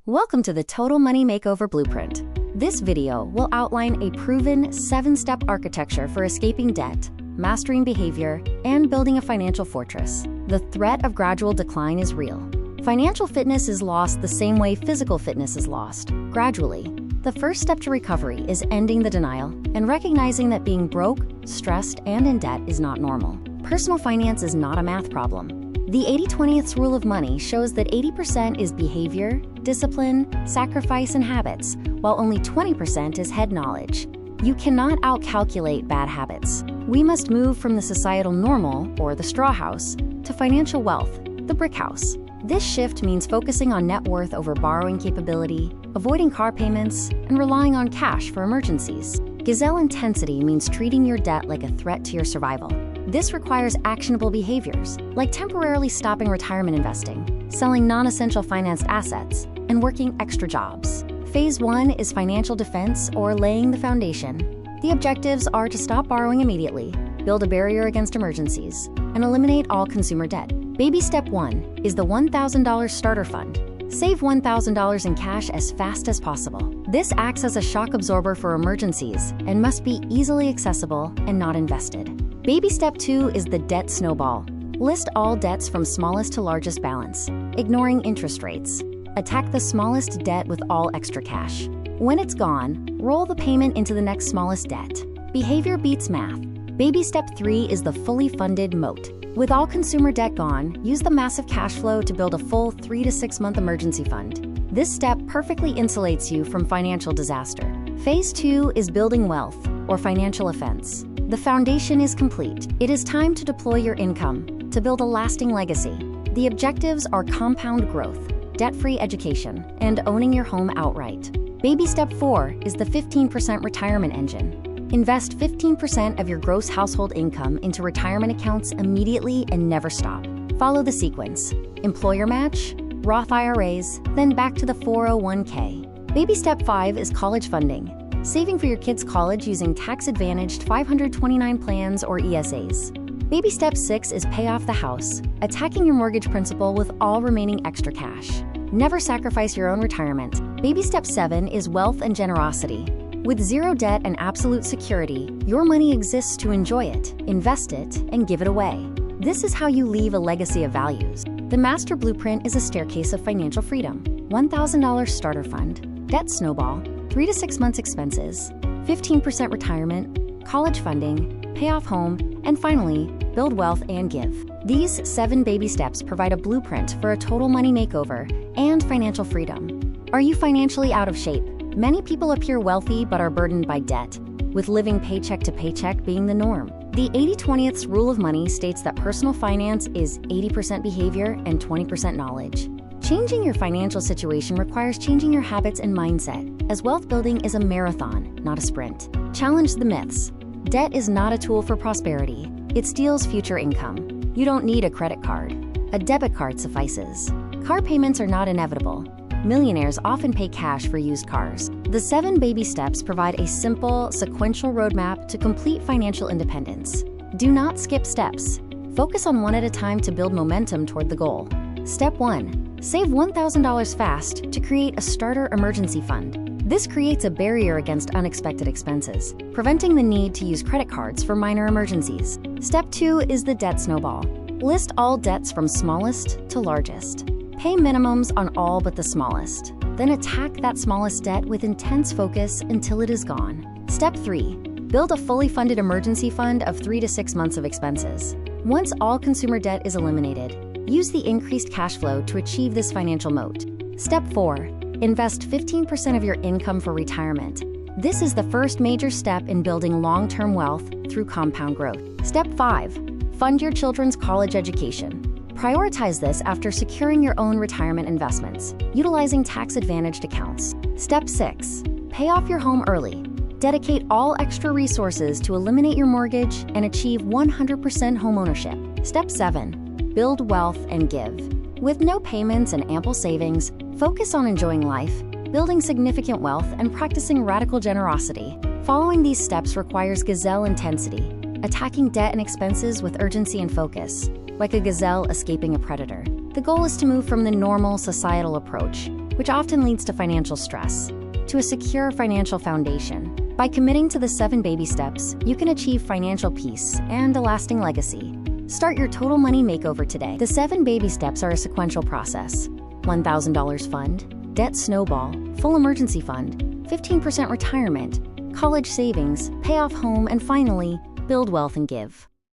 Welcome to the Total Money Makeover Blueprint. This video will outline a proven 7-step architecture for escaping debt, mastering behavior, and building a financial fortress. The threat of gradual decline is real. Financial fitness is lost the same way physical fitness is lost, gradually. The first step to recovery is ending the denial and recognizing that being broke, stressed, and in debt is not normal. Personal finance is not a math problem. The 80-20th rule of money shows that 80% is behavior, discipline, sacrifice, and habits, while only 20% is head knowledge. You cannot outcalculate bad habits. We must move from the societal normal, or the straw house, to financial wealth, the brick house. This shift means focusing on net worth over borrowing capability, avoiding car payments, and relying on cash for emergencies. Gazelle intensity means treating your debt like a threat to your survival. This requires actionable behaviors, like temporarily stopping retirement investing, selling non-essential financed assets, and working extra jobs. Phase 1 is financial defense, or laying the foundation. The objectives are to stop borrowing immediately, build a barrier against emergencies, and eliminate all consumer debt. Baby step 1 is the $1,000 starter fund. Save $1,000 in cash as fast as possible. This acts as a shock absorber for emergencies and must be easily accessible and not invested. Baby step 2 is the debt snowball. List all debts from smallest to largest balance, ignoring interest rates. Attack the smallest debt with all extra cash. When it's gone, roll the payment into the next smallest debt. Behavior beats math. Baby step 3 is the fully funded moat. With all consumer debt gone, use the massive cash flow to build a full 3 to 6 month emergency fund. This step perfectly insulates you from financial disaster. Phase 2 is building wealth, or financial offense. The foundation is complete. It is time to deploy your income to build a lasting legacy. The objectives are compound growth, debt-free education, and owning your home outright. Baby step 4 is the 15% retirement engine. Invest 15% of your gross household income into retirement accounts immediately and never stop. Follow the sequence: employer match, Roth IRAs, then back to the 401k. Baby step 5 is college funding. Saving for your kids' college using tax-advantaged 529 plans or ESAs. Baby step 6 is pay off the house, attacking your mortgage principal with all remaining extra cash. Never sacrifice your own retirement. Baby step 7 is wealth and generosity. With zero debt and absolute security, your money exists to enjoy it, invest it, and give it away. This is how you leave a legacy of values. The master blueprint is a staircase of financial freedom: $1,000 starter fund, debt snowball, 3 to 6 months expenses, 15% retirement, college funding, pay off home, and finally, build wealth and give. These 7 baby steps provide a blueprint for a total money makeover and financial freedom. Are you financially out of shape? Many people appear wealthy but are burdened by debt, with living paycheck to paycheck being the norm. The 80-20th rule of money states that personal finance is 80% behavior and 20% knowledge. Changing your financial situation requires changing your habits and mindset, as wealth building is a marathon, not a sprint. Challenge the myths. Debt is not a tool for prosperity. It steals future income. You don't need a credit card. A debit card suffices. Car payments are not inevitable. Millionaires often pay cash for used cars. The 7 baby steps provide a simple, sequential roadmap to complete financial independence. Do not skip steps. Focus on one at a time to build momentum toward the goal. Step 1. Save $1,000 fast to create a starter emergency fund. This creates a barrier against unexpected expenses, preventing the need to use credit cards for minor emergencies. Step 2 is the debt snowball. List all debts from smallest to largest. Pay minimums on all but the smallest. Then attack that smallest debt with intense focus until it is gone. Step 3. Build a fully funded emergency fund of 3 to 6 months of expenses. Once all consumer debt is eliminated, use the increased cash flow to achieve this financial moat. Step 4. Invest 15% of your income for retirement. This is the first major step in building long-term wealth through compound growth. Step 5. Fund your children's college education. Prioritize this after securing your own retirement investments, utilizing tax-advantaged accounts. Step 6. Pay off your home early. Dedicate all extra resources to eliminate your mortgage and achieve 100% homeownership. Step 7. Build wealth and give. With no payments and ample savings, focus on enjoying life, building significant wealth, and practicing radical generosity. Following these steps requires gazelle intensity, attacking debt and expenses with urgency and focus, like a gazelle escaping a predator. The goal is to move from the normal societal approach which often leads to financial stress, to a secure financial foundation. By committing to the 7 baby steps, you can achieve financial peace and a lasting legacy. Start your Total Money Makeover today. The 7 baby steps are a sequential process. $1,000 fund, debt snowball, full emergency fund, 15% retirement, college savings, pay off home, and finally, build wealth and give.